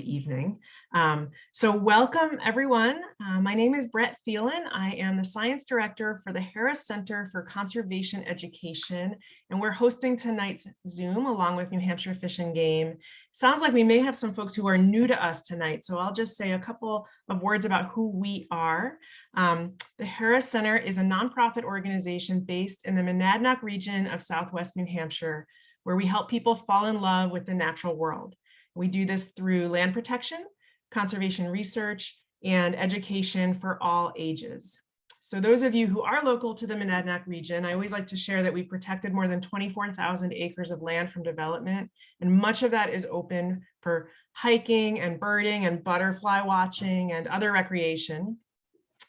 Evening. So welcome everyone. My name is Brett Thielen. I am the Science Director for the Harris Center for Conservation Education, and we're hosting tonight's Zoom along with New Hampshire Fish and Game. Sounds like we may have some folks who are new to us tonight, so I'll just say a couple of words about who we are. The Harris Center is a nonprofit organization based in the Monadnock region of Southwest New Hampshire, where we help people fall in love with the natural world. We do this through land protection, conservation research, and education for all ages. So those of you who are local to the Monadnock region, I always like to share that we protected more than 24,000 acres of land from development, and much of that is open for hiking and birding and butterfly watching and other recreation.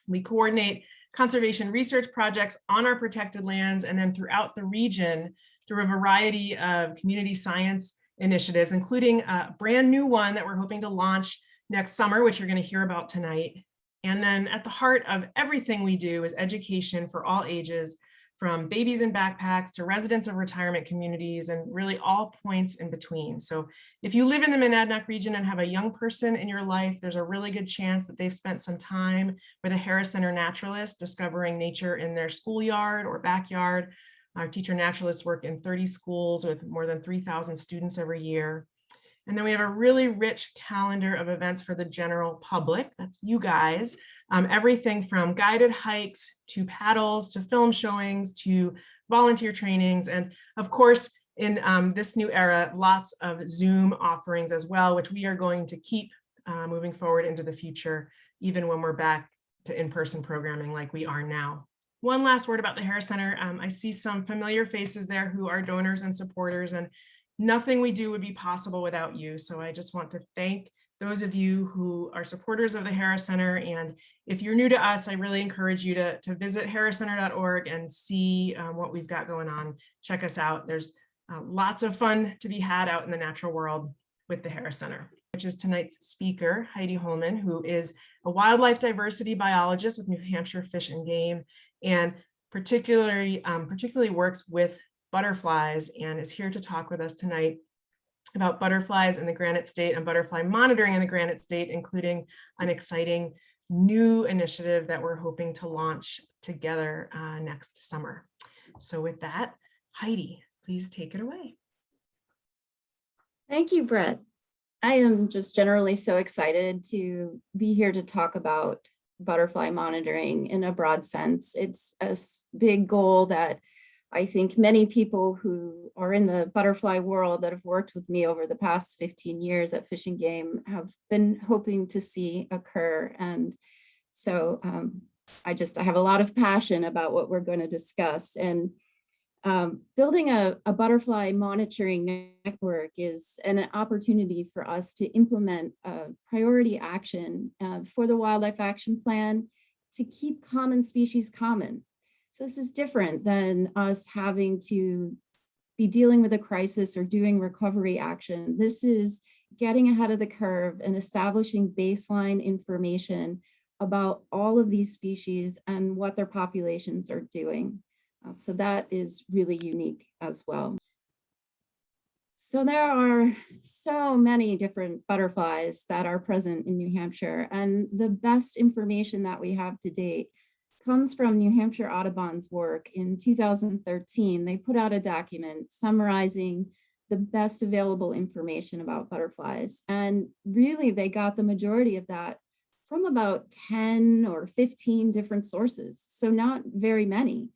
We coordinate conservation research projects on our protected lands and then throughout the region through a variety of community science initiatives, including a brand new one that we're hoping to launch next summer, which you're going to hear about tonight. And then at the heart of everything we do is education for all ages, from babies in backpacks to residents of retirement communities and really all points in between. So if you live in the Monadnock region and have a young person in your life, there's a really good chance that they've spent some time with a Harris Center naturalist discovering nature in their schoolyard or backyard. Our teacher naturalists work in 30 schools with more than 3,000 students every year. And then we have a really rich calendar of events for the general public. That's you guys. Everything from guided hikes to paddles to film showings to volunteer trainings. And of course, in this new era, lots of Zoom offerings as well, which we are going to keep moving forward into the future, even when we're back to in-person programming like we are now. One last word about the Harris Center. I see some familiar faces there who are donors and supporters, and nothing we do would be possible without you. So I just want to thank those of you who are supporters of the Harris Center. And if you're new to us, I really encourage you to visit harriscenter.org and see what we've got going on. Check us out. There's lots of fun to be had out in the natural world with the Harris Center, which is tonight's speaker, Heidi Holman, who is a wildlife diversity biologist with New Hampshire Fish and Game, and particularly works with butterflies and is here to talk with us tonight about butterflies in the Granite State and butterfly monitoring in the Granite State, including an exciting new initiative that we're hoping to launch together next summer. So with that, Heidi, please take it away. Thank you, Brett. I am just generally so excited to be here to talk about butterfly monitoring in a broad sense. It's a big goal that I think many people who are in the butterfly world that have worked with me over the past 15 years at Fish and Game have been hoping to see occur. And so I have a lot of passion about what we're going to discuss. And building a butterfly monitoring network is an opportunity for us to implement a priority action for the Wildlife Action Plan to keep common species common. So this is different than us having to be dealing with a crisis or doing recovery action. This is getting ahead of the curve and establishing baseline information about all of these species and what their populations are doing. So that is really unique as well. So there are so many different butterflies that are present in New Hampshire, and the best information that we have to date comes from New Hampshire Audubon's work. In 2013, they put out a document summarizing the best available information about butterflies. And really, they got the majority of that from about 10 or 15 different sources, so not very many.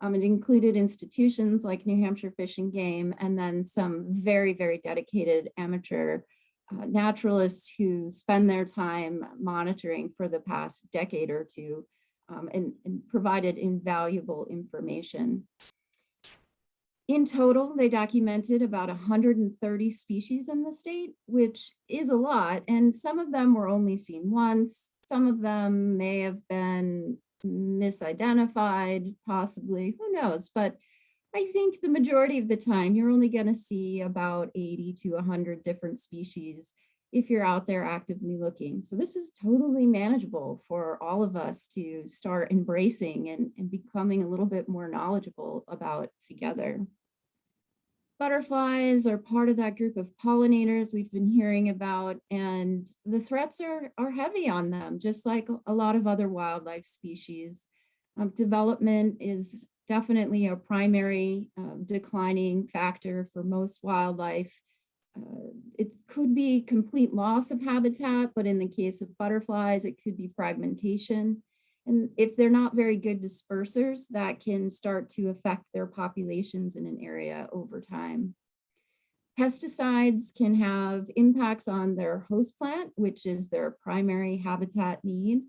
It included institutions like New Hampshire Fish and Game, and then some very, very dedicated amateur naturalists who spend their time monitoring for the past decade or two and provided invaluable information. In total, they documented about 130 species in the state, which is a lot, and some of them were only seen once. Some of them may have been misidentified, possibly, who knows? But I think the majority of the time, you're only going to see about 80 to 100 different species if you're out there actively looking. So this is totally manageable for all of us to start embracing and becoming a little bit more knowledgeable about together. Butterflies are part of that group of pollinators we've been hearing about, and the threats are heavy on them, just like a lot of other wildlife species. Development is definitely a primary declining factor for most wildlife. It could be complete loss of habitat, but in the case of butterflies, it could be fragmentation. And if they're not very good dispersers, that can start to affect their populations in an area over time. Pesticides can have impacts on their host plant, which is their primary habitat need,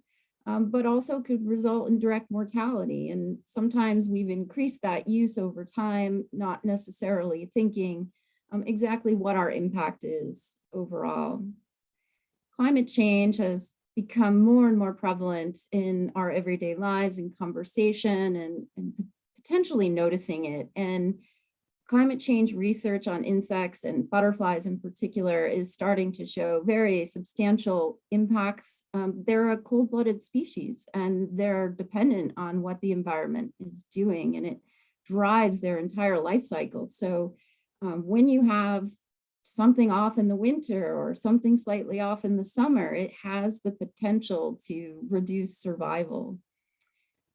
but also could result in direct mortality. And sometimes we've increased that use over time, not necessarily thinking exactly what our impact is overall. Climate change has become more and more prevalent in our everyday lives and conversation and potentially noticing it. And climate change research on insects and butterflies in particular is starting to show very substantial impacts. They're a cold-blooded species and they're dependent on what the environment is doing, and it drives their entire life cycle. So when you have something off in the winter or something slightly off in the summer, it has the potential to reduce survival.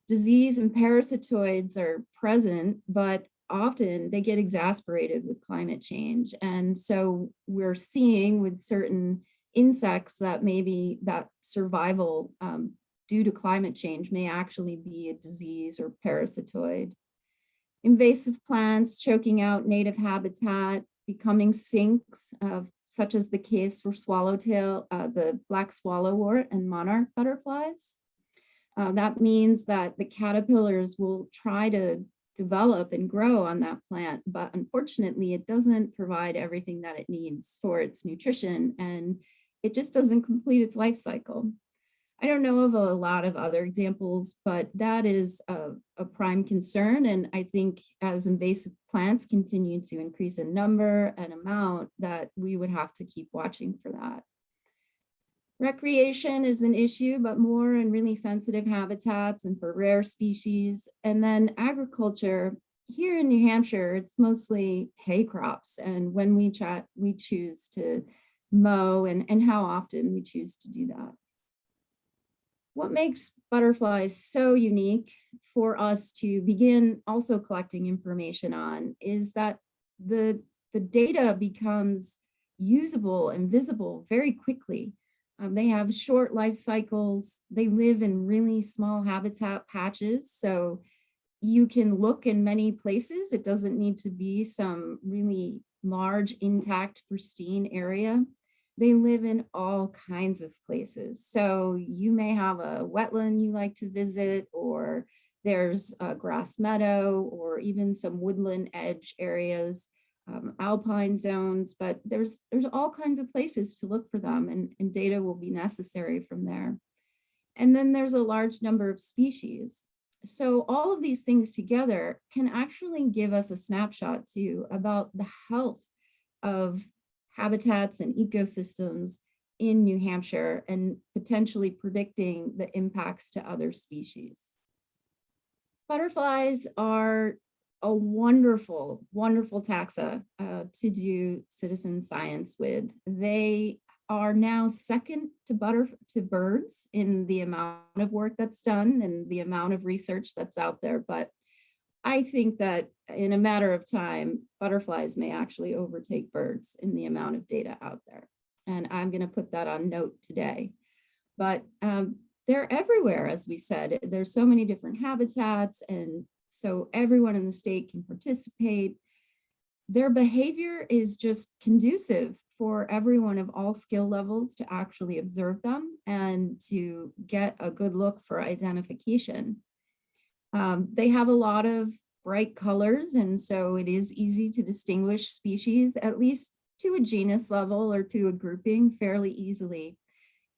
Disease and parasitoids are present, but often they get exacerbated with climate change. And so we're seeing with certain insects that maybe that survival due to climate change may actually be a disease or parasitoid. Invasive plants choking out native habitat, becoming sinks, such as the case for swallowtail, the black swallowwort and monarch butterflies. That means that the caterpillars will try to develop and grow on that plant, but unfortunately it doesn't provide everything that it needs for its nutrition, and it just doesn't complete its life cycle. I don't know of a lot of other examples, but that is a prime concern. And I think as invasive plants continue to increase in number and amount, that we would have to keep watching for that. Recreation is an issue, but more in really sensitive habitats and for rare species. And then agriculture, here in New Hampshire, it's mostly hay crops. And when we choose to mow and how often we choose to do that. What makes butterflies so unique for us to begin also collecting information on is that the data becomes usable and visible very quickly. They have short life cycles. They live in really small habitat patches. So you can look in many places. It doesn't need to be some really large, intact, pristine area. They live in all kinds of places. So you may have a wetland you like to visit, or there's a grass meadow, or even some woodland edge areas, alpine zones, but there's all kinds of places to look for them, and data will be necessary from there. And then there's a large number of species. So all of these things together can actually give us a snapshot too about the health of habitats and ecosystems in New Hampshire and potentially predicting the impacts to other species. Butterflies are a wonderful, wonderful taxa to do citizen science with. They are now second to birds in the amount of work that's done and the amount of research that's out there. But I think that in a matter of time, butterflies may actually overtake birds in the amount of data out there. And I'm going to put that on note today. But they're everywhere, as we said. There's so many different habitats, and so everyone in the state can participate. Their behavior is just conducive for everyone of all skill levels to actually observe them and to get a good look for identification. They have a lot of bright colors, and so it is easy to distinguish species, at least to a genus level or to a grouping, fairly easily.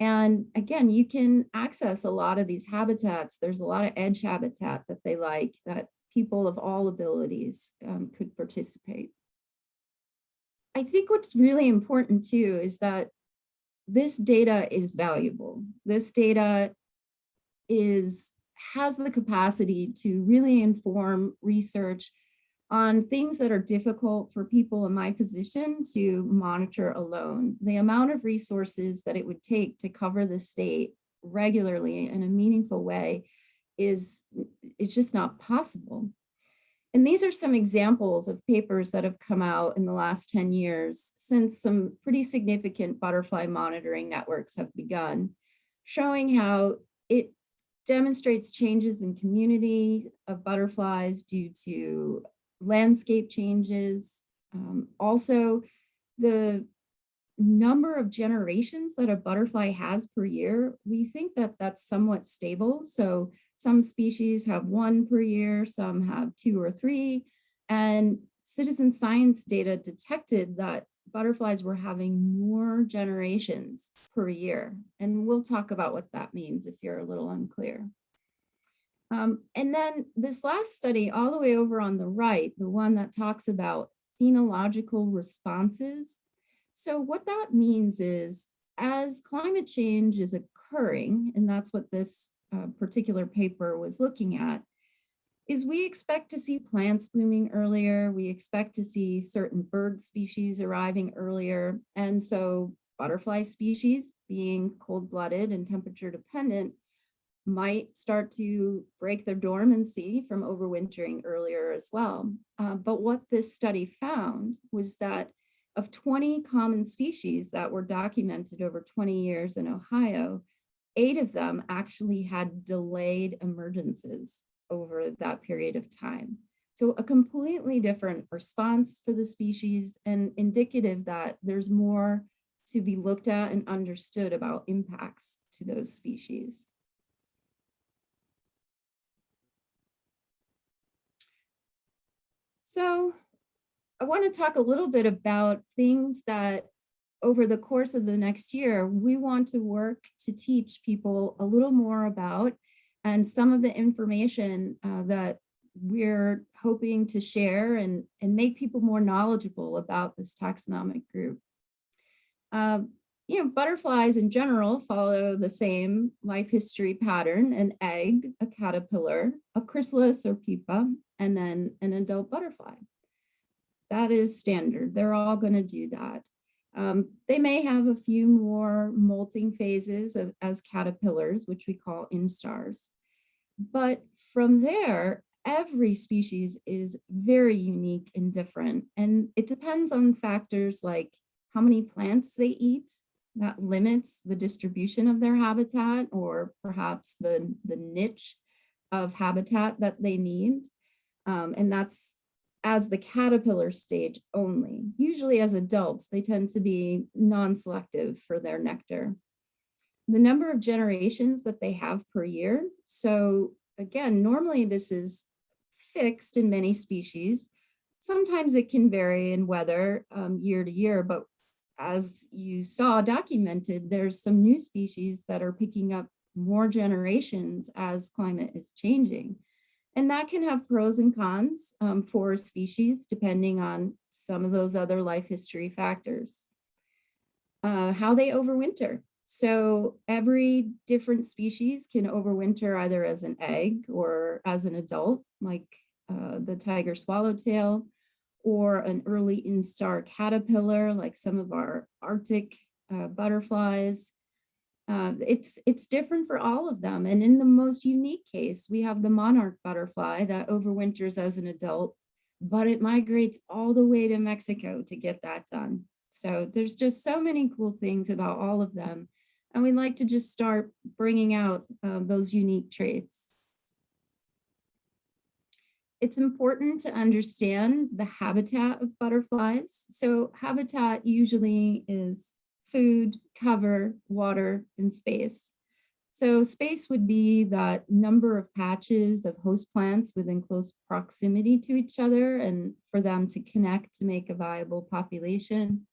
And again, you can access a lot of these habitats. There's a lot of edge habitat that they like, that people of all abilities could participate. I think what's really important too is that this data is valuable. This data has the capacity to really inform research on things that are difficult for people in my position to monitor alone. The amount of resources that it would take to cover the state regularly in a meaningful way is just not possible. And these are some examples of papers that have come out in the last 10 years since some pretty significant butterfly monitoring networks have begun, showing how it demonstrates changes in community of butterflies due to landscape changes. Also, the number of generations that a butterfly has per year, we think that that's somewhat stable. So some species have one per year, some have two or three, and citizen science data detected that butterflies were having more generations per year. And we'll talk about what that means if you're a little unclear. And then this last study all the way over on the right, the one that talks about phenological responses. So what that means is as climate change is occurring, and that's what this particular paper was looking at, is we expect to see plants blooming earlier. We expect to see certain bird species arriving earlier. And so butterfly species, being cold-blooded and temperature dependent, might start to break their dormancy from overwintering earlier as well. But what this study found was that of 20 common species that were documented over 20 years in Ohio, 8 of them actually had delayed emergences over that period of time. So a completely different response for the species and indicative that there's more to be looked at and understood about impacts to those species. So I want to talk a little bit about things that over the course of the next year, we want to work to teach people a little more about, and some of the information that we're hoping to share and make people more knowledgeable about this taxonomic group. Butterflies in general follow the same life history pattern: an egg, a caterpillar, a chrysalis or pupa, and then an adult butterfly. That is standard. They're all going to do that. They may have a few more molting phases as caterpillars, which we call instars. But from there, every species is very unique and different. And it depends on factors like how many plants they eat. That limits the distribution of their habitat, or perhaps the niche of habitat that they need. And that's as the caterpillar stage only. Usually as adults, they tend to be non-selective for their nectar. The number of generations that they have per year. So again, normally this is fixed in many species. Sometimes it can vary in weather year to year, but as you saw documented, there's some new species that are picking up more generations as climate is changing. And that can have pros and cons for a species, depending on some of those other life history factors. How they overwinter. So every different species can overwinter either as an egg or as an adult, like the tiger swallowtail, or an early instar caterpillar, like some of our Arctic butterflies. It's different for all of them. And in the most unique case, we have the monarch butterfly that overwinters as an adult, but it migrates all the way to Mexico to get that done. So there's just so many cool things about all of them. And we'd like to just start bringing out those unique traits. It's important to understand the habitat of butterflies. So habitat usually is food, cover, water, and space. So space would be that number of patches of host plants within close proximity to each other and for them to connect to make a viable population.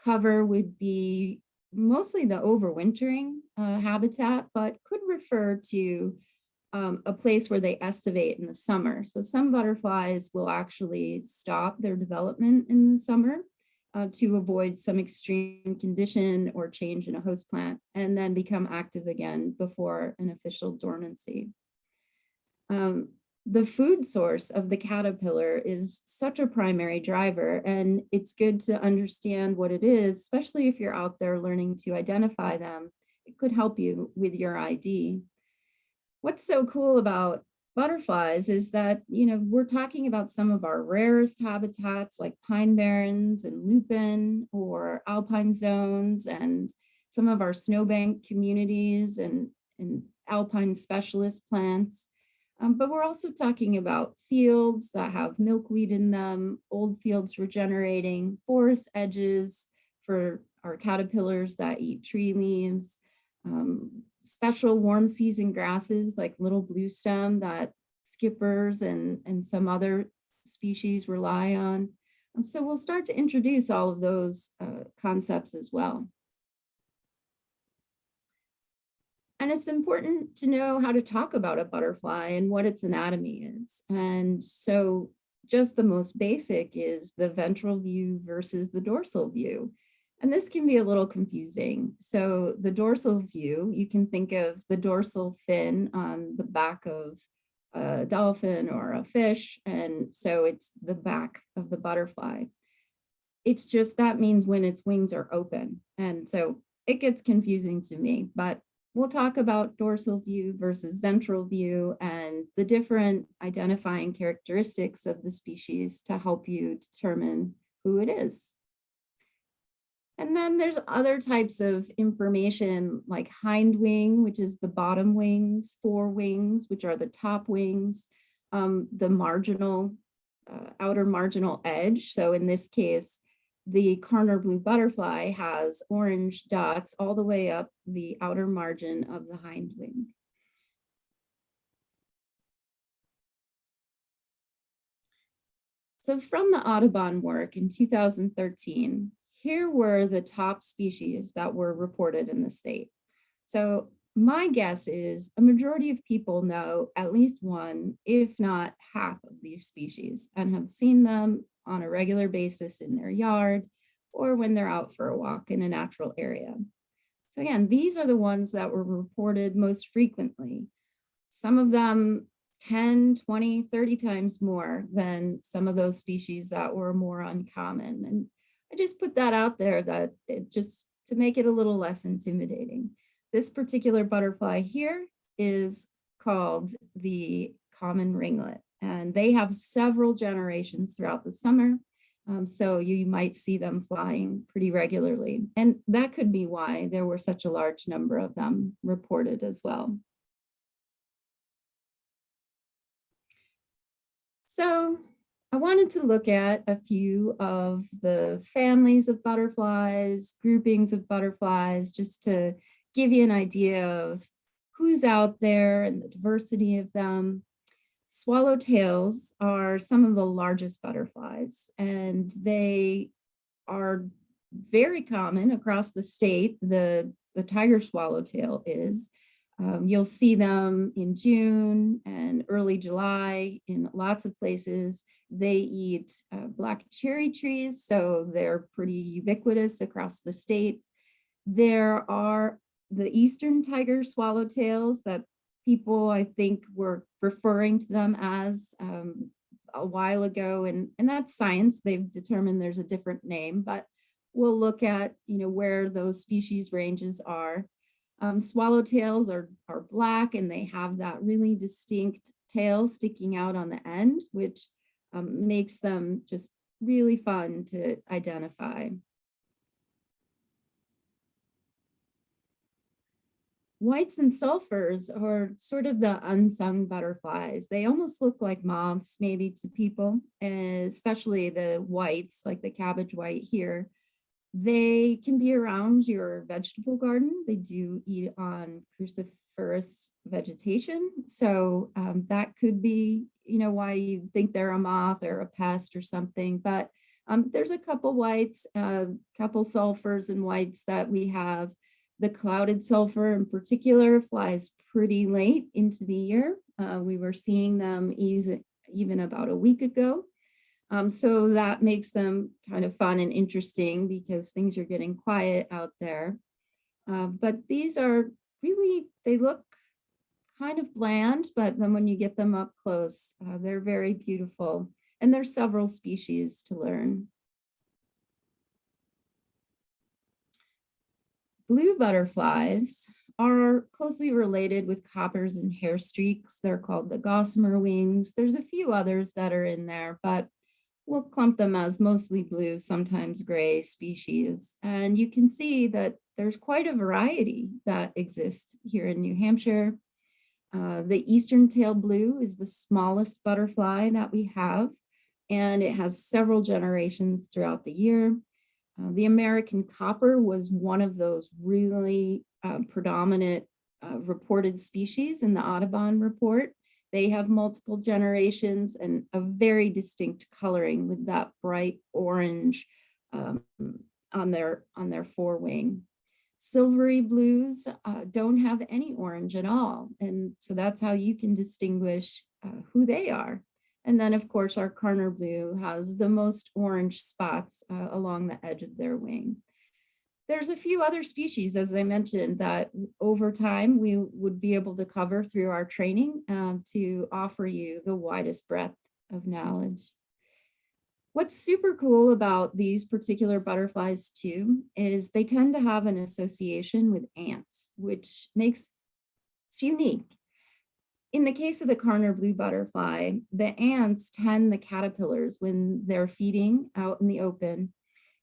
Cover would be mostly the overwintering habitat, but could refer to a place where they estivate in the summer. So some butterflies will actually stop their development in the summer to avoid some extreme condition or change in a host plant, and then become active again before an official dormancy. the food source of the caterpillar is such a primary driver, and it's good to understand what it is, especially if you're out there learning to identify them. It could help you with your ID. What's so cool about butterflies is that, we're talking about some of our rarest habitats like pine barrens and lupin or alpine zones, and some of our snowbank communities and alpine specialist plants. But we're also talking about fields that have milkweed in them, old fields regenerating, forest edges for our caterpillars that eat tree leaves, special warm season grasses like little bluestem that skippers and some other species rely on. So we'll start to introduce all of those concepts as well. And it's important to know how to talk about a butterfly and what its anatomy is. And so just the most basic is the ventral view versus the dorsal view. And this can be a little confusing. So the dorsal view, you can think of the dorsal fin on the back of a dolphin or a fish. And so it's the back of the butterfly. It's just that means when its wings are open. And so it gets confusing to me, but we'll talk about dorsal view versus ventral view and the different identifying characteristics of the species to help you determine who it is. And then there's other types of information like hind wing, which is the bottom wings, fore wings, which are the top wings, the marginal, outer marginal edge. So in this case, the Carner blue butterfly has orange dots all the way up the outer margin of the hind wing. So from the Audubon work in 2013, here were the top species that were reported in the state. So my guess is a majority of people know at least one, if not half of these species, and have seen them on a regular basis in their yard or when they're out for a walk in a natural area. So again, these are the ones that were reported most frequently. Some of them 10, 20, 30 times more than some of those species that were more uncommon. And I just put that out there that it just to make it a little less intimidating. This particular butterfly here is called the common ringlet, and they have several generations throughout the summer. So you might see them flying pretty regularly. And that could be why there were such a large number of them reported as well. So I wanted to look at a few of the families of butterflies, groupings of butterflies, just to give you an idea of who's out there and the diversity of them. Swallowtails are some of the largest butterflies, and they are very common across the state. The tiger swallowtail is. You'll see them in June and early July in lots of places. They eat black cherry trees, so they're pretty ubiquitous across the state. There are the eastern tiger swallowtails that people, I think, were referring to them as a while ago, and that's science. They've determined there's a different name, but we'll look at where those species ranges are. Swallowtails are black, and they have that really distinct tail sticking out on the end, which makes them just really fun to identify. Whites and sulphurs are sort of the unsung butterflies. They almost look like moths maybe to people, especially the whites, like the cabbage white here. They can be around your vegetable garden. They do eat on cruciferous vegetation. So that could be, why you think they're a moth or a pest or something. But there's a couple whites, a couple sulphurs and whites that we have. The clouded sulphur in particular flies pretty late into the year. We were seeing them even about a week ago. So that makes them kind of fun and interesting because things are getting quiet out there. But these are really, they look kind of bland, but then when you get them up close, they're very beautiful. And there's several species to learn. Blue butterflies are closely related with coppers and hairstreaks. They're called the gossamer wings. There's a few others that are in there, but we'll clump them as mostly blue, sometimes gray species. And you can see that there's quite a variety that exists here in New Hampshire. The eastern tail blue is the smallest butterfly that we have, and it has several generations throughout the year. The American copper was one of those really predominant reported species in the Audubon report. They have multiple generations and a very distinct coloring with that bright orange on their forewing. Silvery blues don't have any orange at all. And so that's how you can distinguish who they are. And then of course, our Karner blue has the most orange spots along the edge of their wing. There's a few other species, as I mentioned, that over time we would be able to cover through our training to offer you the widest breadth of knowledge. What's super cool about these particular butterflies too, is they tend to have an association with ants, which makes it unique. In the case of the Karner blue butterfly, the ants tend the caterpillars when they're feeding out in the open.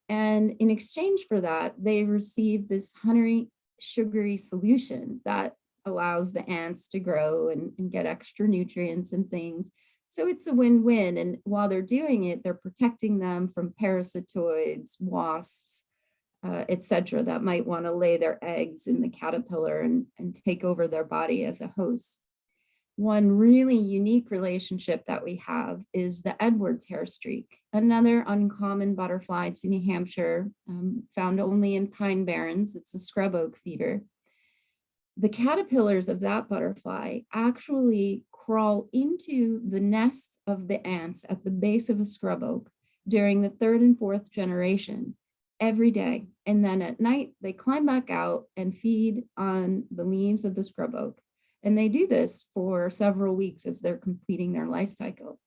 And in exchange for that, they receive this honey sugary solution that allows the ants to grow and get extra nutrients and things. So it's a win-win. And while they're doing it, they're protecting them from parasitoids, wasps, etc., that might want to lay their eggs in the caterpillar and take over their body as a host. One really unique relationship that we have is the Edwards hairstreak, another uncommon butterfly to New Hampshire, found only in pine barrens. It's a scrub oak feeder. The caterpillars of that butterfly actually crawl into the nests of the ants at the base of a scrub oak during the 3rd and 4th generation every day. And then at night, they climb back out and feed on the leaves of the scrub oak. And they do this for several weeks as they're completing their life cycle.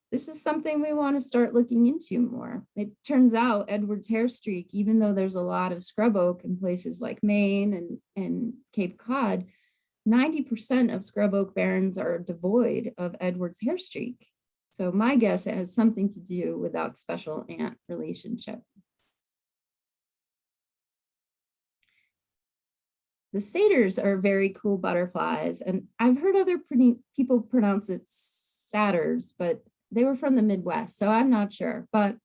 This is something we want to start looking into more. It turns out Edwards hairstreak, even though there's a lot of scrub oak in places like Maine and Cape Cod, 90% of scrub oak barrens are devoid of Edwards hairstreak. So my guess, it has something to do with that special ant relationship. The satyrs are very cool butterflies, and I've heard other people pronounce it satyrs, but they were from the Midwest, so I'm not sure. But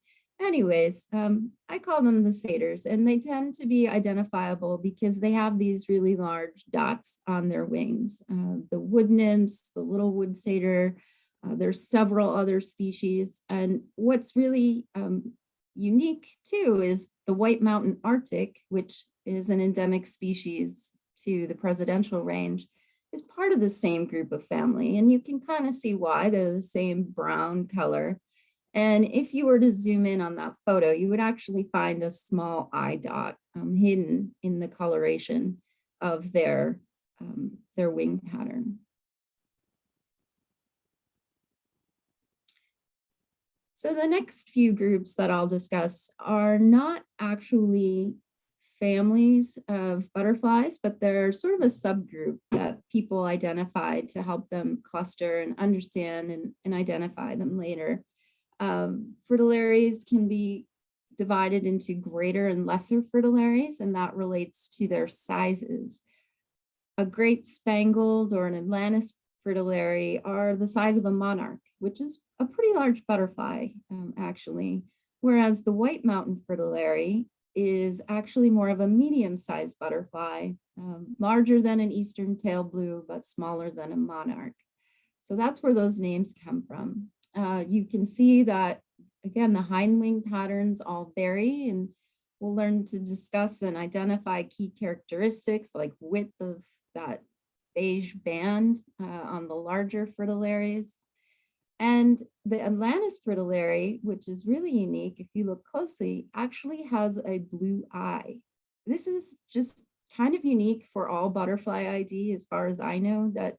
anyways, I call them the satyrs, and they tend to be identifiable because they have these really large dots on their wings. The wood nymphs, the little wood satyr, there's several other species. And what's really unique too is the white mountain Arctic, which is an endemic species to the presidential range, is part of the same group of family. And you can kind of see why. They're the same brown color. And if you were to zoom in on that photo, you would actually find a small eye dot hidden in the coloration of their wing pattern. So the next few groups that I'll discuss are not actually families of butterflies, but they're sort of a subgroup that people identified to help them cluster and understand and identify them later. Fritillaries can be divided into greater and lesser fritillaries, and that relates to their sizes. A great spangled or an Atlantis fritillary are the size of a monarch, which is a pretty large butterfly, actually, whereas the white mountain fritillary is actually more of a medium-sized butterfly, larger than an eastern tail blue, but smaller than a monarch. So that's where those names come from. You can see that, again, the hind wing patterns all vary, and we'll learn to discuss and identify key characteristics like width of that beige band on the larger fritillaries. And the Atlantis fritillary, which is really unique, if you look closely, actually has a blue eye. This is just kind of unique for all butterfly ID, as far as I know, that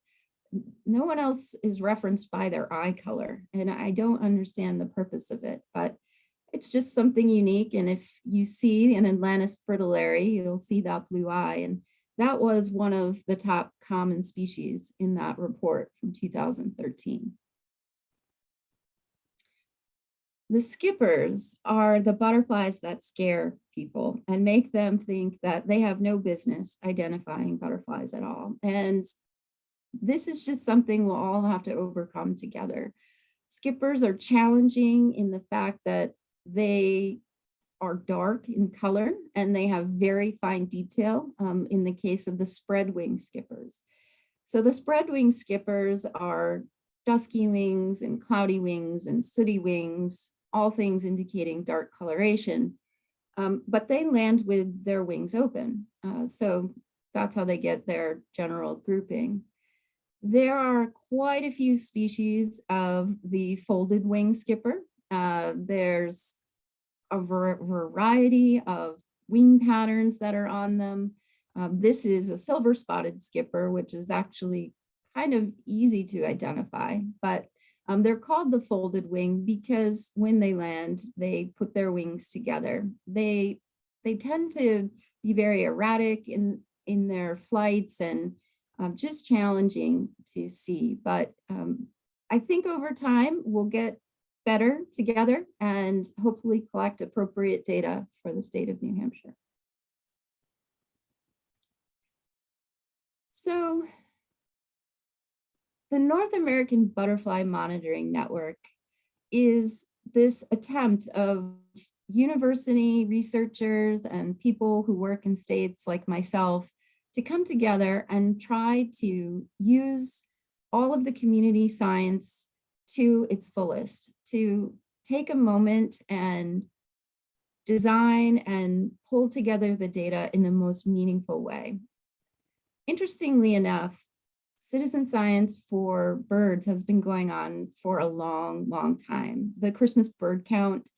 no one else is referenced by their eye color, and I don't understand the purpose of it, but it's just something unique. And if you see an Atlantis fritillary, you'll see that blue eye, and that was one of the top common species in that report from 2013. The skippers are the butterflies that scare people and make them think that they have no business identifying butterflies at all. And this is just something we'll all have to overcome together. Skippers are challenging in the fact that they are dark in color and they have very fine detail in the case of the spread wing skippers. So the spread wing skippers are dusky wings and cloudy wings and sooty wings, all things indicating dark coloration, but they land with their wings open. So that's how they get their general grouping. There are quite a few species of the folded wing skipper. There's a variety of wing patterns that are on them. This is a silver spotted skipper, which is actually kind of easy to identify, but they're called the folded wing because when they land, they put their wings together. They tend to be very erratic in their flights and just challenging to see. But I think over time we'll get better together and hopefully collect appropriate data for the state of New Hampshire. So the North American Butterfly Monitoring Network is this attempt of university researchers and people who work in states like myself to come together and try to use all of the community science to its fullest, to take a moment and design and pull together the data in the most meaningful way. Interestingly enough, citizen science for birds has been going on for a long, long time. The Christmas bird count,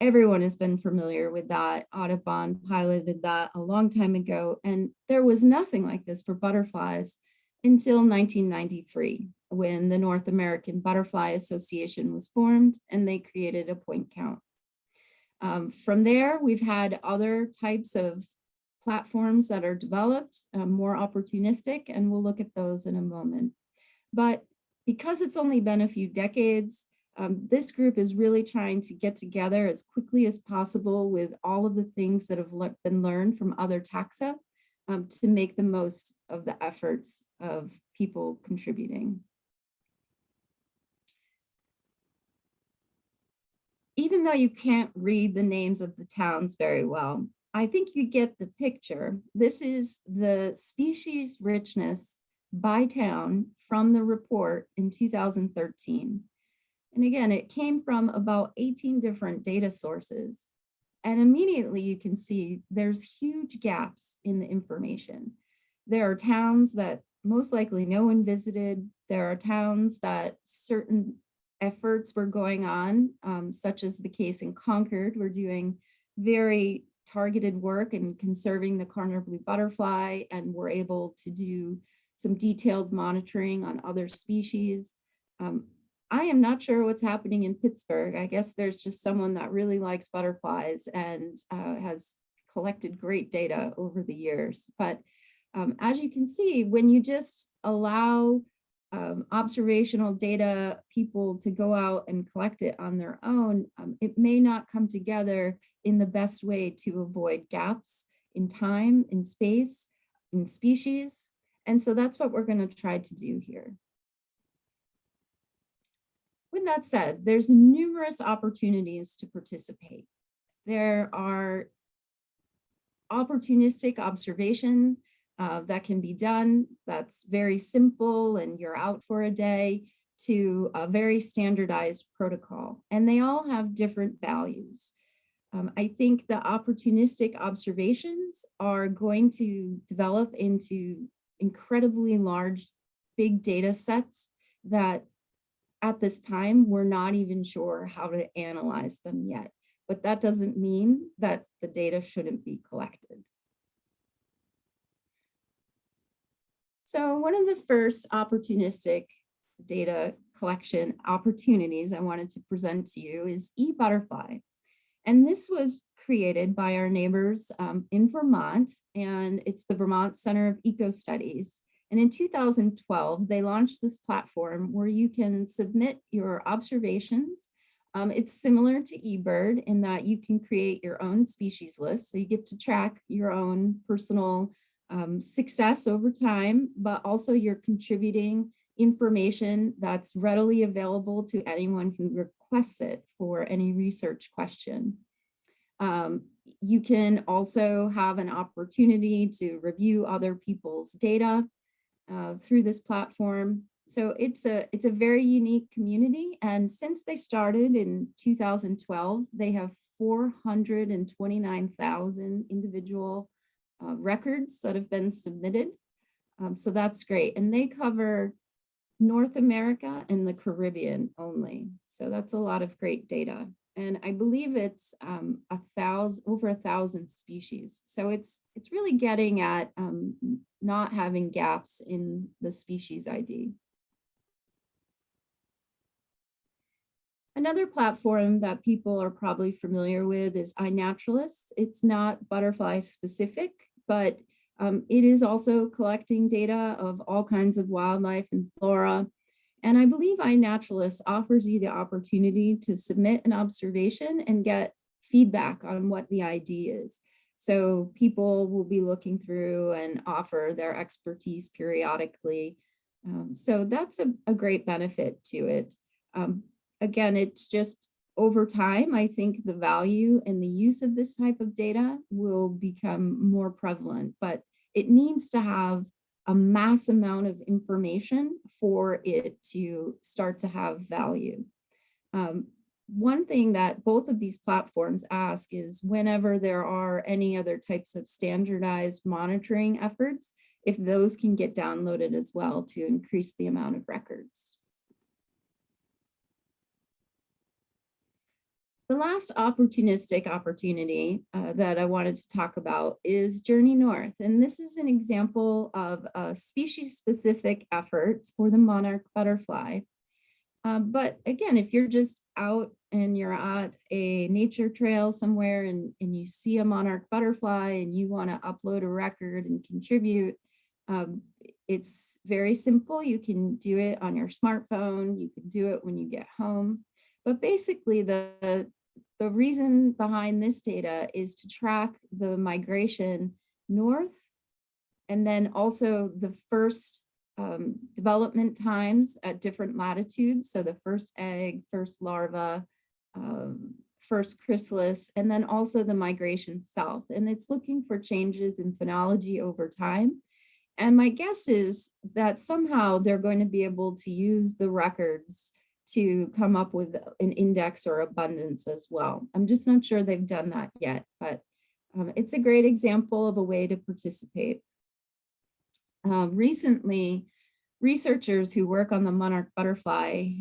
everyone has been familiar with that. Audubon piloted that a long time ago, and there was nothing like this for butterflies until 1993, when the North American Butterfly Association was formed and they created a point count. From there, we've had other types of platforms that are developed, more opportunistic, and we'll look at those in a moment. But because it's only been a few decades, this group is really trying to get together as quickly as possible with all of the things that have been learned from other taxa to make the most of the efforts of people contributing. Even though you can't read the names of the towns very well, I think you get the picture. This is the species richness by town from the report in 2013. And again, it came from about 18 different data sources. And immediately you can see there's huge gaps in the information. There are towns that most likely no one visited. There are towns that certain efforts were going on, such as the case in Concord. We're doing very targeted work in conserving the Corner blue butterfly, and we're able to do some detailed monitoring on other species. I am not sure what's happening in Pittsburgh. I guess there's just someone that really likes butterflies and has collected great data over the years. But as you can see, when you just allow observational data people to go out and collect it on their own, it may not come together in the best way to avoid gaps in time, in space, in species. And so that's what we're going to try to do here. With that said, there's numerous opportunities to participate. There are opportunistic observation that can be done that's very simple and you're out for a day, to a very standardized protocol. And they all have different values. I think the opportunistic observations are going to develop into incredibly large, big data sets that at this time, we're not even sure how to analyze them yet. But that doesn't mean that the data shouldn't be collected. So one of the first opportunistic data collection opportunities I wanted to present to you is eButterfly. And this was created by our neighbors in Vermont, and it's the Vermont Center of Eco Studies. And in 2012, they launched this platform where you can submit your observations. It's similar to eBird in that you can create your own species list. So you get to track your own personal success over time, but also you're contributing information that's readily available to anyone who requests it for any research question. You can also have an opportunity to review other people's data through this platform. So it's a very unique community. And since they started in 2012, they have 429,000 individual records that have been submitted. So that's great. And they cover North America and the Caribbean only. So that's a lot of great data. And I believe it's over 1,000 species. So it's really getting at not having gaps in the species ID. Another platform that people are probably familiar with is iNaturalist. It's not butterfly specific, but it is also collecting data of all kinds of wildlife and flora. And I believe iNaturalist offers you the opportunity to submit an observation and get feedback on what the ID is. So people will be looking through and offer their expertise periodically. So that's a great benefit to it. Again, it's just over time, I think the value and the use of this type of data will become more prevalent, but it needs to have a mass amount of information for it to start to have value. One thing that both of these platforms ask is whenever there are any other types of standardized monitoring efforts, if those can get downloaded as well to increase the amount of records. The last opportunistic opportunity that I wanted to talk about is Journey North. And this is an example of a species-specific efforts for the monarch butterfly. But again, if you're just out and you're at a nature trail somewhere and you see a monarch butterfly and you want to upload a record and contribute, it's very simple. You can do it on your smartphone. You can do it when you get home. But basically, the reason behind this data is to track the migration north, and then also the first development times at different latitudes. So the first egg, first larva, first chrysalis, and then also the migration south. And it's looking for changes in phenology over time. And my guess is that somehow they're going to be able to use the records to come up with an index or abundance as well. I'm just not sure they've done that yet, but it's a great example of a way to participate. Recently, researchers who work on the monarch butterfly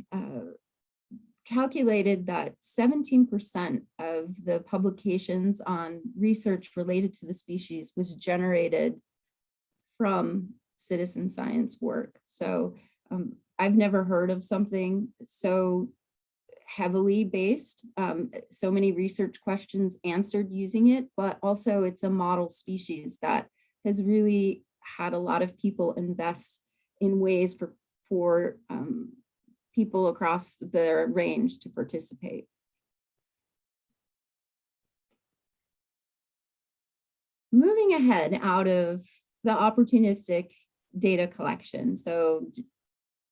calculated that 17% of the publications on research related to the species was generated from citizen science work. So I've never heard of something so heavily based, so many research questions answered using it, but also it's a model species that has really had a lot of people invest in ways for people across the range to participate. Moving ahead out of the opportunistic data collection. So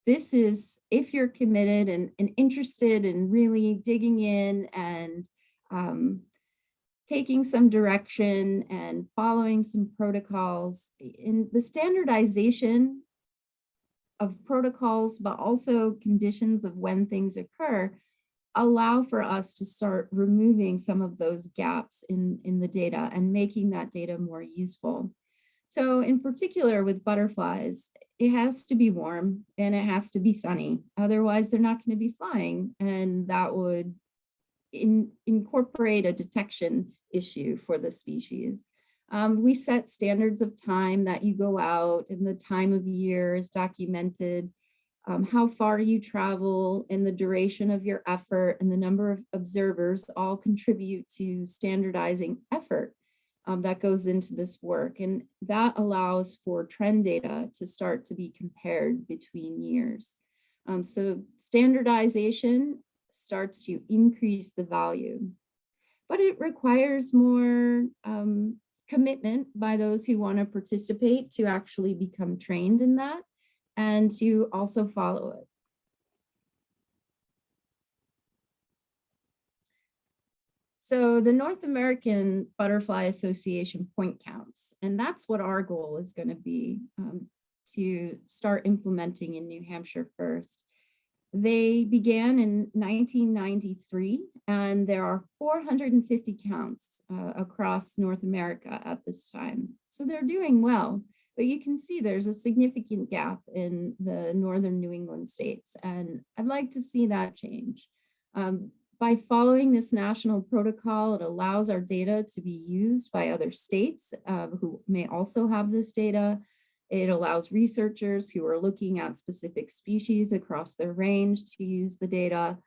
this is if you're committed and interested in really digging in and taking some direction and following some protocols. In the standardization of protocols, but also conditions of when things occur, allow for us to start removing some of those gaps in the data and making that data more useful. So in particular with butterflies, it has to be warm and it has to be sunny. Otherwise, they're not going to be flying, and that would incorporate a detection issue for the species. We set standards of time that you go out, and the time of year is documented. How far you travel and the duration of your effort and the number of observers all contribute to standardizing effort that goes into this work. And that allows for trend data to start to be compared between years. So standardization starts to increase the value, but it requires more commitment by those who want to participate to actually become trained in that and to also follow it. So the North American Butterfly Association point counts, and that's what our goal is going to be to start implementing in New Hampshire first. They began in 1993, and there are 450 counts across North America at this time. So they're doing well, but you can see there's a significant gap in the northern New England states, and I'd like to see that change. By following this national protocol, it allows our data to be used by other states who may also have this data. It allows researchers who are looking at specific species across their range to use the data.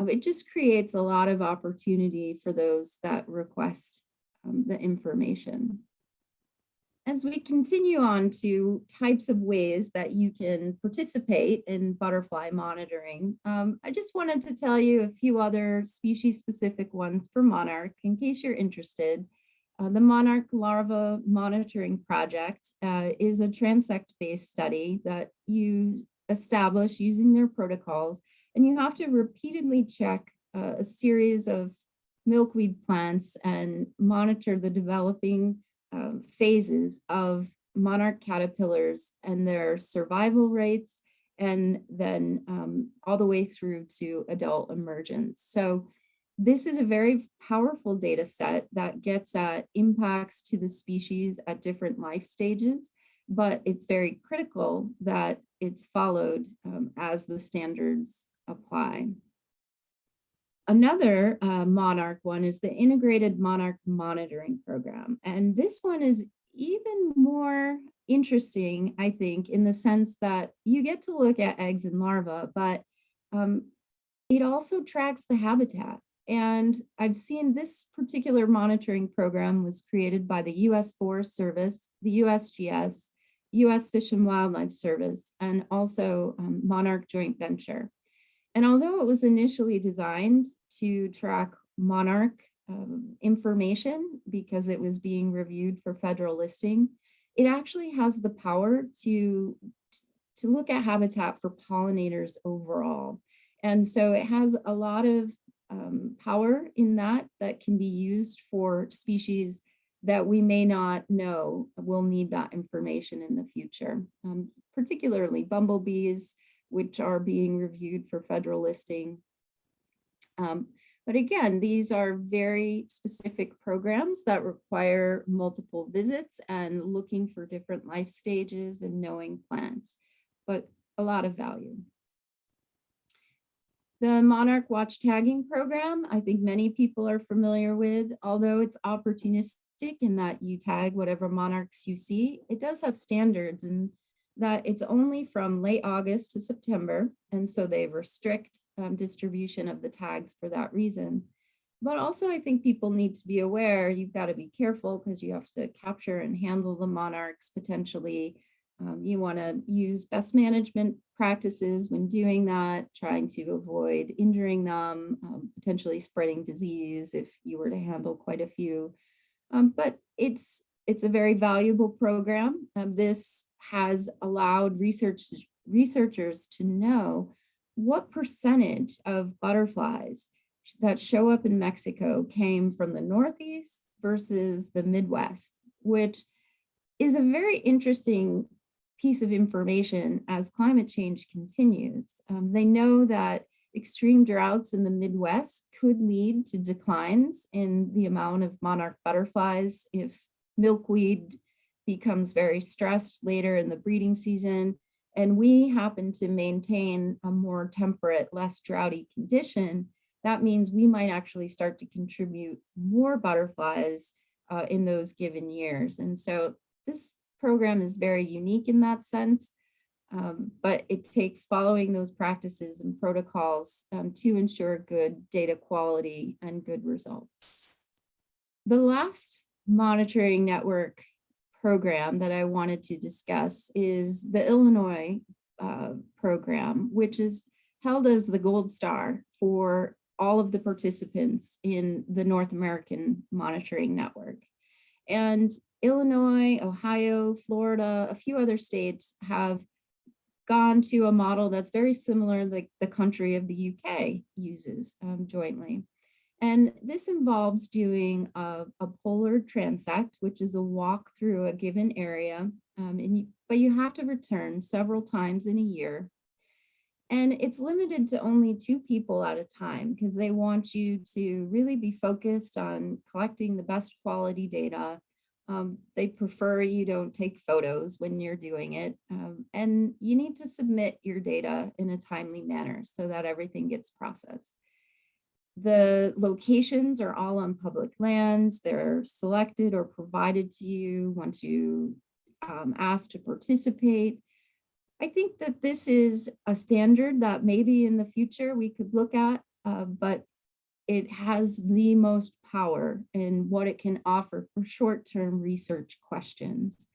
It just creates a lot of opportunity for those that request the information. As we continue on to types of ways that you can participate in butterfly monitoring, I just wanted to tell you a few other species-specific ones for Monarch in case you're interested. The Monarch Larva Monitoring Project is a transect-based study that you establish using their protocols, and you have to repeatedly check a series of milkweed plants and monitor the developing phases of monarch caterpillars and their survival rates, and then all the way through to adult emergence. So this is a very powerful data set that gets at impacts to the species at different life stages, but it's very critical that it's followed as the standards apply. Another Monarch one is the Integrated Monarch Monitoring Program. And this one is even more interesting, I think, in the sense that you get to look at eggs and larvae, but it also tracks the habitat. And I've seen this particular monitoring program was created by the US Forest Service, the USGS, US Fish and Wildlife Service, and also Monarch Joint Venture. And although it was initially designed to track monarch information because it was being reviewed for federal listing, it actually has the power to look at habitat for pollinators overall. And so it has a lot of power in that can be used for species that we may not know will need that information in the future, particularly bumblebees, which are being reviewed for federal listing. But again, these are very specific programs that require multiple visits and looking for different life stages and knowing plants, but a lot of value. The Monarch Watch Tagging Program, I think many people are familiar with, although it's opportunistic in that you tag whatever monarchs you see, it does have standards, and that it's only from late August to September. And so they restrict distribution of the tags for that reason. But also I think people need to be aware, you've got to be careful because you have to capture and handle the monarchs potentially. You want to use best management practices when doing that, trying to avoid injuring them, potentially spreading disease if you were to handle quite a few. But it's a very valuable program. This has allowed researchers to know what percentage of butterflies that show up in Mexico came from the Northeast versus the Midwest, which is a very interesting piece of information as climate change continues. They know that extreme droughts in the Midwest could lead to declines in the amount of monarch butterflies if milkweed becomes very stressed later in the breeding season. And we happen to maintain a more temperate, less droughty condition. That means we might actually start to contribute more butterflies in those given years. And so this program is very unique in that sense, but it takes following those practices and protocols to ensure good data quality and good results. The last monitoring network program that I wanted to discuss is the Illinois program, which is held as the gold star for all of the participants in the North American monitoring network. And Illinois, Ohio, Florida, a few other states have gone to a model that's very similar, like the country of the UK uses jointly. And this involves doing a polar transect, which is a walk through a given area, but you have to return several times in a year. And it's limited to only 2 people at a time because they want you to really be focused on collecting the best quality data. They prefer you don't take photos when you're doing it. And you need to submit your data in a timely manner so that everything gets processed. The locations are all on public lands. They're selected or provided to you once you ask to participate. I think that this is a standard that maybe in the future we could look at, but it has the most power in what it can offer for short-term research questions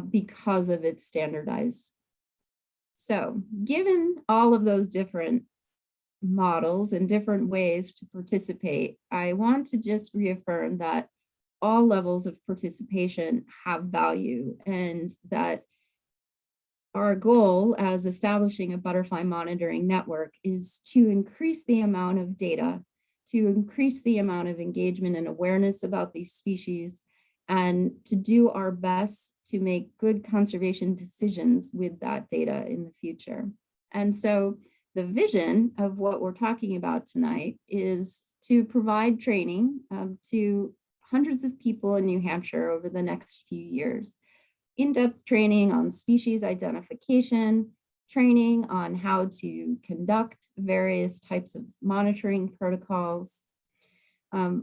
because of its standardized. So given all of those different models and different ways to participate, I want to just reaffirm that all levels of participation have value, and that our goal as establishing a butterfly monitoring network is to increase the amount of data, to increase the amount of engagement and awareness about these species, and to do our best to make good conservation decisions with that data in the future. And so the vision of what we're talking about tonight is to provide training to hundreds of people in New Hampshire over the next few years. In-depth training on species identification, training on how to conduct various types of monitoring protocols.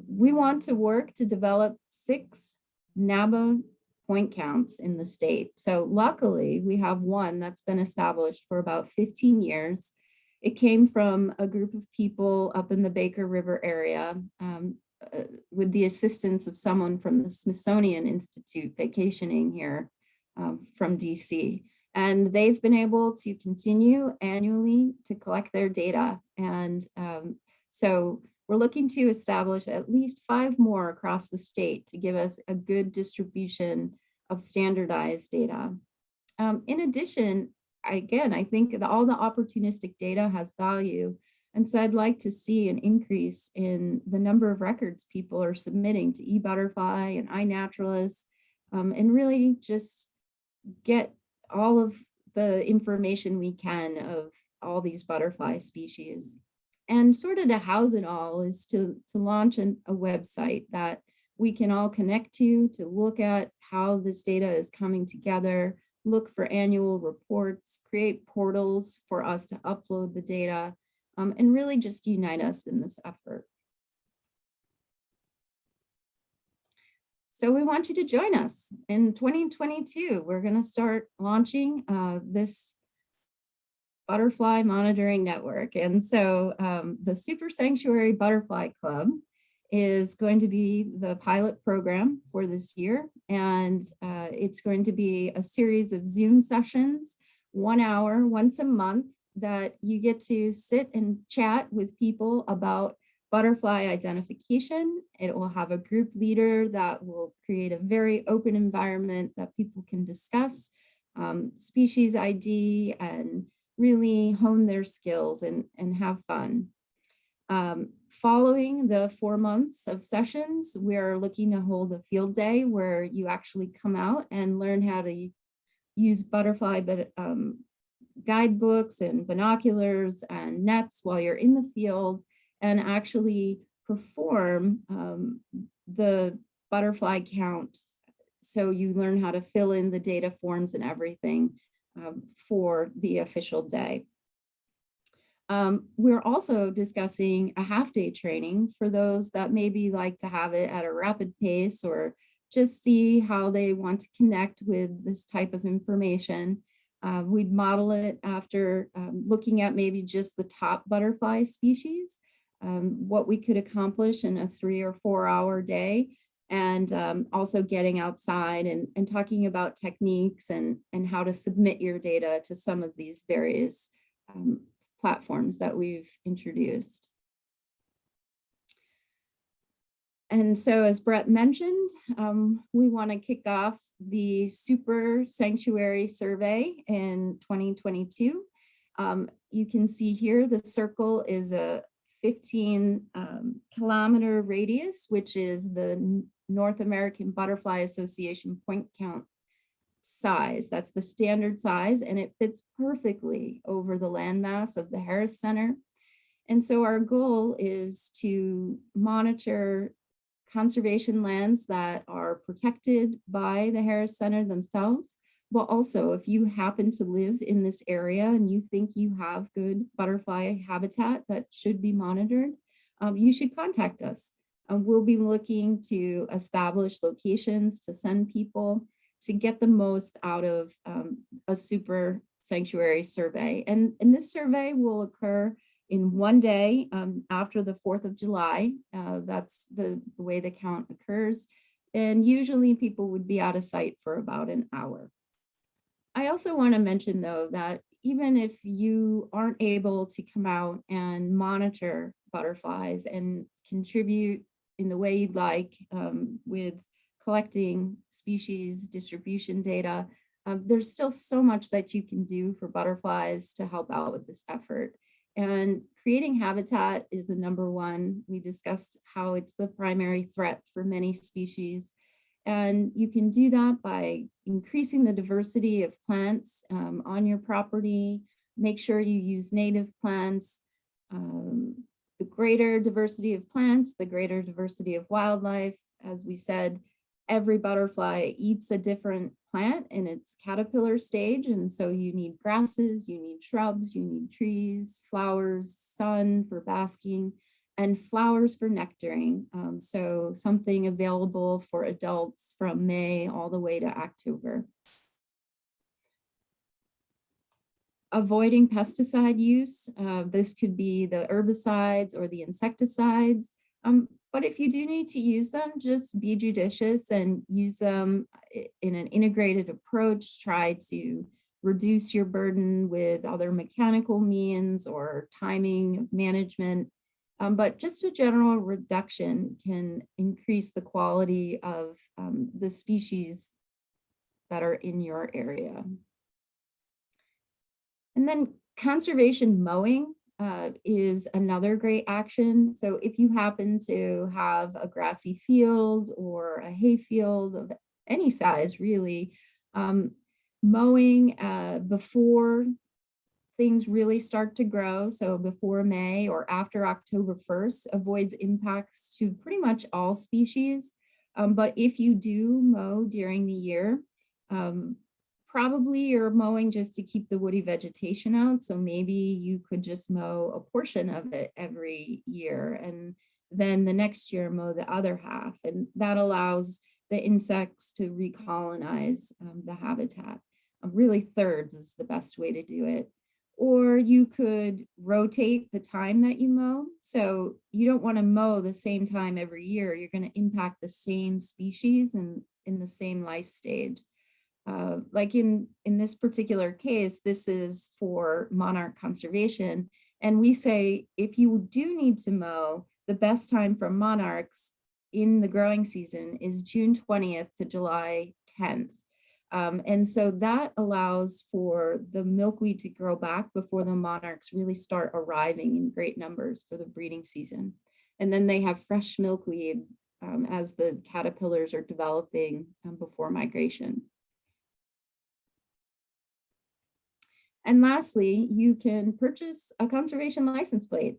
We want to work to develop 6 NABA point counts in the state. So luckily, we have one that's been established for about 15 years. It came from a group of people up in the Baker River area with the assistance of someone from the Smithsonian Institute vacationing here from DC. And they've been able to continue annually to collect their data. And so we're looking to establish at least 5 more across the state to give us a good distribution of standardized data. In addition, again, I think that all the opportunistic data has value. And so I'd like to see an increase in the number of records people are submitting to eButterfly and iNaturalist, and really just get all of the information we can of all these butterfly species. And sort of to house it all is to launch a website that we can all connect to look at how this data is coming together, look for annual reports, create portals for us to upload the data, and really just unite us in this effort. So we want you to join us in 2022. We're going to start launching this butterfly monitoring network. And so the SuperSanctuary Butterfly Club is going to be the pilot program for this year. And it's going to be a series of Zoom sessions, 1 hour, once a month, that you get to sit and chat with people about butterfly identification. It will have a group leader that will create a very open environment that people can discuss species ID and really hone their skills and have fun. Following the 4 months of sessions, we're looking to hold a field day where you actually come out and learn how to use butterfly guidebooks and binoculars and nets while you're in the field and actually perform the butterfly count. So you learn how to fill in the data forms and everything for the official day. We're also discussing a half-day training for those that maybe like to have it at a rapid pace or just see how they want to connect with this type of information. We'd model it after looking at maybe just the top butterfly species, what we could accomplish in a 3 or 4 hour day, and also getting outside and talking about techniques and how to submit your data to some of these various platforms that we've introduced. And so, as Brett mentioned, we want to kick off the SuperSanctuary survey in 2022. You can see here the circle is a 15 kilometer radius, which is the North American Butterfly Association point count size. That's the standard size, and it fits perfectly over the landmass of the Harris Center. And so our goal is to monitor conservation lands that are protected by the Harris Center themselves. But also, if you happen to live in this area and you think you have good butterfly habitat that should be monitored, you should contact us. We'll be looking to establish locations to send people to get the most out of a SuperSanctuary survey. And this survey will occur in one day after the 4th of July. That's the way the count occurs. And usually people would be out of sight for about an hour. I also want to mention, though, that even if you aren't able to come out and monitor butterflies and contribute in the way you'd like with collecting species distribution data, there's still so much that you can do for butterflies to help out with this effort. And creating habitat is the number one. We discussed how it's the primary threat for many species. And you can do that by increasing the diversity of plants on your property. Make sure you use native plants. The greater diversity of plants, the greater diversity of wildlife. As we said, every butterfly eats a different plant in its caterpillar stage. And so you need grasses, you need shrubs, you need trees, flowers, sun for basking, and flowers for nectaring. So something available for adults from May all the way to October. Avoiding pesticide use. This could be the herbicides or the insecticides. But if you do need to use them, just be judicious and use them in an integrated approach. Try to reduce your burden with other mechanical means or timing of management. But just a general reduction can increase the quality of the species that are in your area. And then conservation mowing is another great action. So if you happen to have a grassy field or a hay field of any size, really, mowing before things really start to grow, so before May or after October 1st, avoids impacts to pretty much all species. But if you do mow during the year, probably you're mowing just to keep the woody vegetation out. So maybe you could just mow a portion of it every year, and then the next year mow the other half. And that allows the insects to recolonize the habitat. Really, thirds is the best way to do it. Or you could rotate the time that you mow. So you don't want to mow the same time every year. You're going to impact the same species and in the same life stage. Like in this particular case, this is for monarch conservation. And we say, if you do need to mow, the best time for monarchs in the growing season is June 20th to July 10th. And so that allows for the milkweed to grow back before the monarchs really start arriving in great numbers for the breeding season. And then they have fresh milkweed as the caterpillars are developing before migration. And lastly, you can purchase a conservation license plate.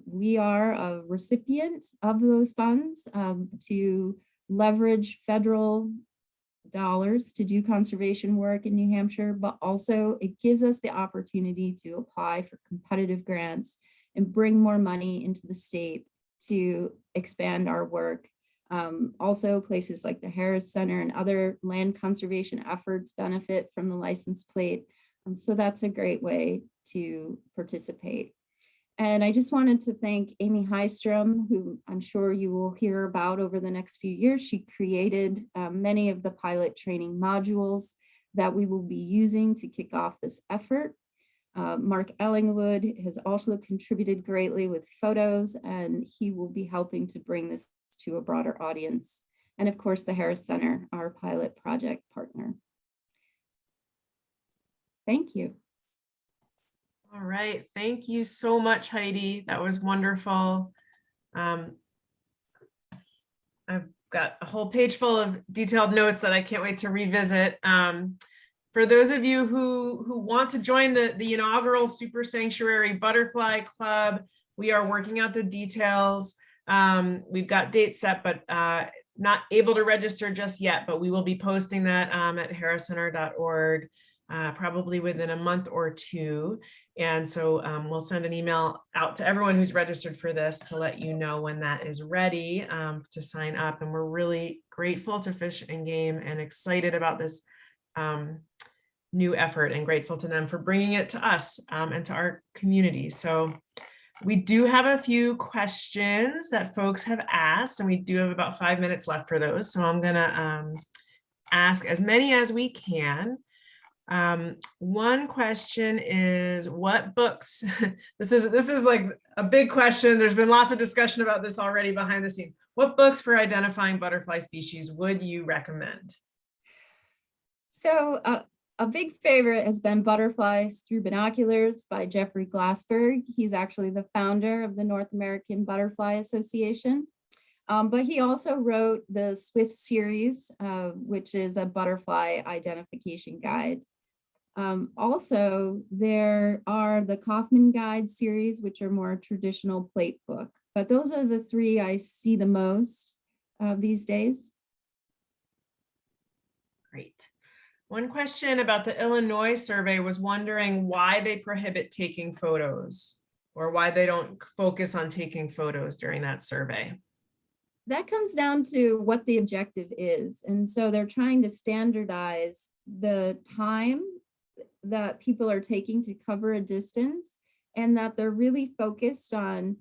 We are a recipient of those funds to leverage federal dollars to do conservation work in New Hampshire, but also it gives us the opportunity to apply for competitive grants and bring more money into the state to expand our work. Also, places like the Harris Center and other land conservation efforts benefit from the license plate. So that's a great way to participate. And I just wanted to thank Amy Heistrom, who I'm sure you will hear about over the next few years. She created many of the pilot training modules that we will be using to kick off this effort. Mark Ellingwood has also contributed greatly with photos, and he will be helping to bring this to a broader audience. And of course, the Harris Center, our pilot project partner. Thank you. All right, thank you so much, Heidi. That was wonderful. I've got a whole page full of detailed notes that I can't wait to revisit. For those of you who want to join the inaugural SuperSanctuary Butterfly Club, we are working out the details. We've got dates set, but not able to register just yet, but we will be posting that at harriscenter.org probably within a month or two. And so we'll send an email out to everyone who's registered for this to let you know when that is ready to sign up. And we're really grateful to Fish and Game and excited about this new effort, and grateful to them for bringing it to us and to our community. So we do have a few questions that folks have asked, and we do have about 5 minutes left for those. So I'm gonna ask as many as we can. One question is, what books, this is like a big question. There's been lots of discussion about this already behind the scenes. What books for identifying butterfly species would you recommend? So a big favorite has been Butterflies Through Binoculars by Jeffrey Glassberg. He's actually the founder of the North American Butterfly Association. But he also wrote the Swift series, which is a butterfly identification guide. Also, there are the Kaufman Guide series, which are more traditional plate book. But those are the three I see the most these days. Great. One question about the Illinois survey was wondering why they prohibit taking photos, or why they don't focus on taking photos during that survey. That comes down to what the objective is. And so they're trying to standardize the time that people are taking to cover a distance, and that they're really focused on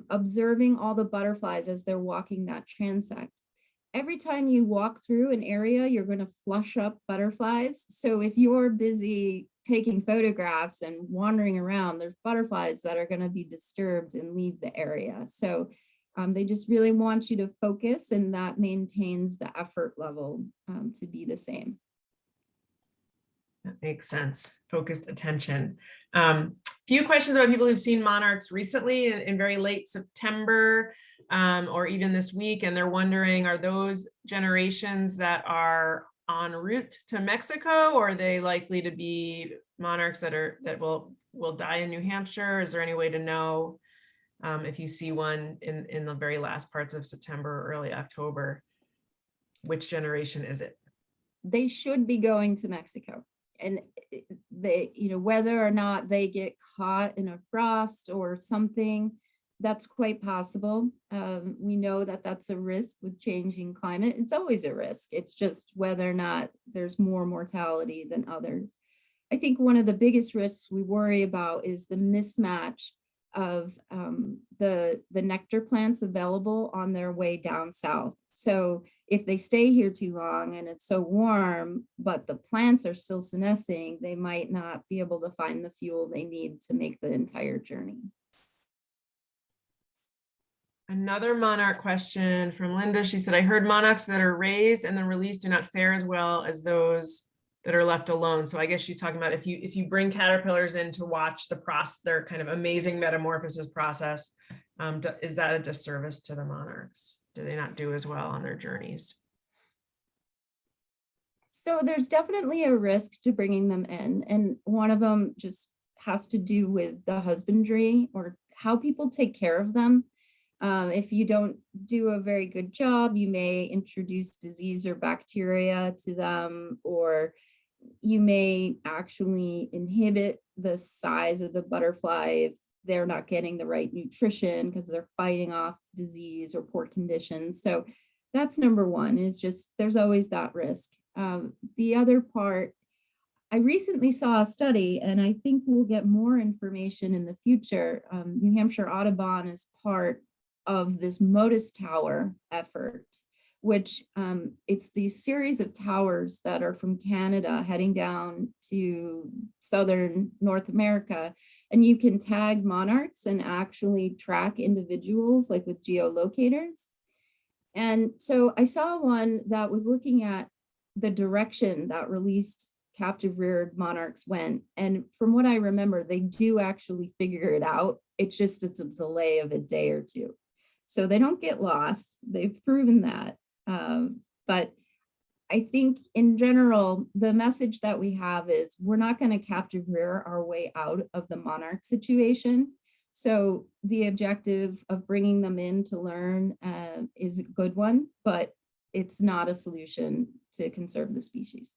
observing all the butterflies as they're walking that transect. Every time you walk through an area, you're going to flush up butterflies. So if you're busy taking photographs and wandering around, there's butterflies that are going to be disturbed and leave the area. So they just really want you to focus, and that maintains the effort level to be the same. That makes sense. Focused attention. Few questions about people who've seen monarchs recently in very late September or even this week, and they're wondering, are those generations that are en route to Mexico, or are they likely to be monarchs that will die in New Hampshire? Is there any way to know if you see one in the very last parts of September or early October, which generation is it? They should be going to Mexico. And they, whether or not they get caught in a frost or something, that's quite possible. We know that that's a risk with changing climate. It's always a risk. It's just whether or not there's more mortality than others. I think one of the biggest risks we worry about is the mismatch of the nectar plants available on their way down south. So if they stay here too long and it's so warm, but the plants are still senescing, they might not be able to find the fuel they need to make the entire journey. Another monarch question from Linda. She said, I heard monarchs that are raised and then released do not fare as well as those that are left alone. So I guess she's talking about if you bring caterpillars in to watch their kind of amazing metamorphosis process, is that a disservice to the monarchs? Do they not do as well on their journeys? So there's definitely a risk to bringing them in. And one of them just has to do with the husbandry or how people take care of them. If you don't do a very good job, you may introduce disease or bacteria to them, or you may actually inhibit the size of the butterfly if they're not getting the right nutrition because they're fighting off disease or poor conditions. So that's number one, is just there's always that risk. The other part, I recently saw a study, and I think we'll get more information in the future. New Hampshire Audubon is part of this Modus Tower effort, which it's these series of towers that are from Canada heading down to southern North America. And you can tag monarchs and actually track individuals like with geolocators. And so I saw one that was looking at the direction that released captive reared monarchs went. And from what I remember, they do actually figure it out. It's a delay of a day or two. So they don't get lost. They've proven that. But I think in general, the message that we have is we're not going to captive rear our way out of the monarch situation. So the objective of bringing them in to learn is a good one, but it's not a solution to conserve the species.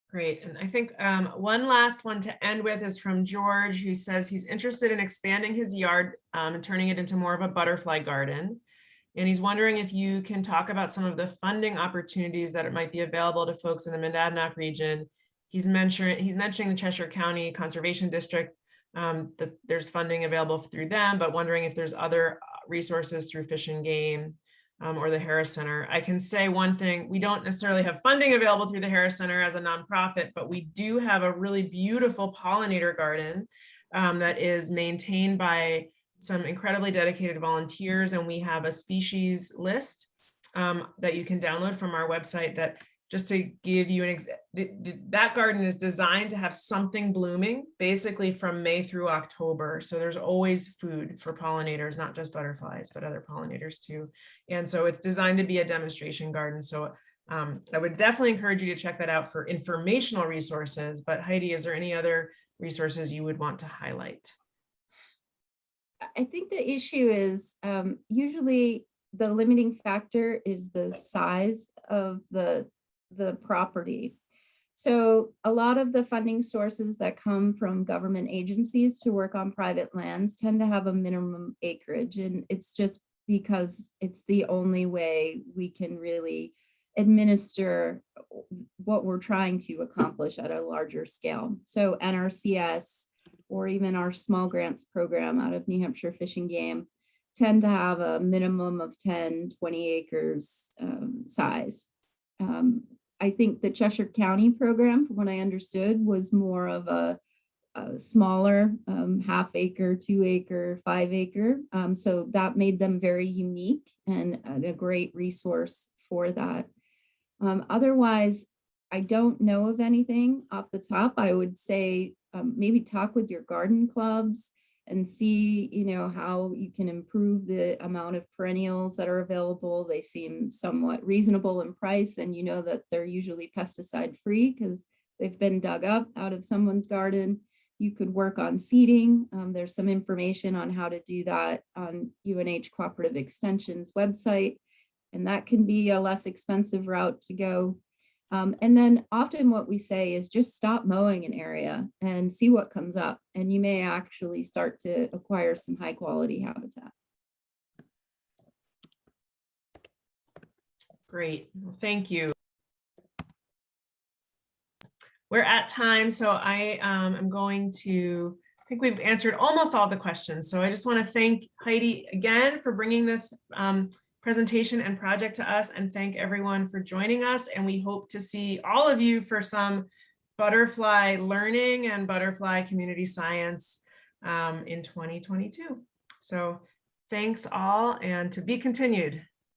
Great. And I think one last one to end with is from George, who says he's interested in expanding his yard and turning it into more of a butterfly garden. And he's wondering if you can talk about some of the funding opportunities that it might be available to folks in the Monadnock region. He's mentioning the Cheshire County Conservation District, that there's funding available through them, but wondering if there's other resources through Fish and Game or the Harris Center. I can say one thing: we don't necessarily have funding available through the Harris Center as a nonprofit, but we do have a really beautiful pollinator garden that is maintained by some incredibly dedicated volunteers. And we have a species list that you can download from our website that, just to give you an that garden is designed to have something blooming basically from May through October. So there's always food for pollinators, not just butterflies, but other pollinators too. And so it's designed to be a demonstration garden. So I would definitely encourage you to check that out for informational resources. But Heidi, is there any other resources you would want to highlight? I think the issue is usually the limiting factor is the size of the property. So a lot of the funding sources that come from government agencies to work on private lands tend to have a minimum acreage, and it's just because it's the only way we can really administer what we're trying to accomplish at a larger scale. So NRCS, or even our small grants program out of New Hampshire Fish and Game, tend to have a minimum of 10, 20 acres size. I think the Cheshire County program, from what I understood, was more of a smaller, half acre, 2 acre, 5 acre. So that made them very unique and a great resource for that. Otherwise, I don't know of anything off the top. I would say maybe talk with your garden clubs and see, how you can improve the amount of perennials that are available. They seem somewhat reasonable in price, and that they're usually pesticide free because they've been dug up out of someone's garden. You could work on seeding. There's some information on how to do that on UNH Cooperative Extension's website, and that can be a less expensive route to go. And then often what we say is just stop mowing an area and see what comes up, and you may actually start to acquire some high quality habitat. Great, well, thank you. We're at time, so I am going to, I think we've answered almost all the questions. So I just want to thank Heidi again for bringing this presentation and project to us, and thank everyone for joining us. And we hope to see all of you for some butterfly learning and butterfly community science in 2022. So thanks all, and to be continued.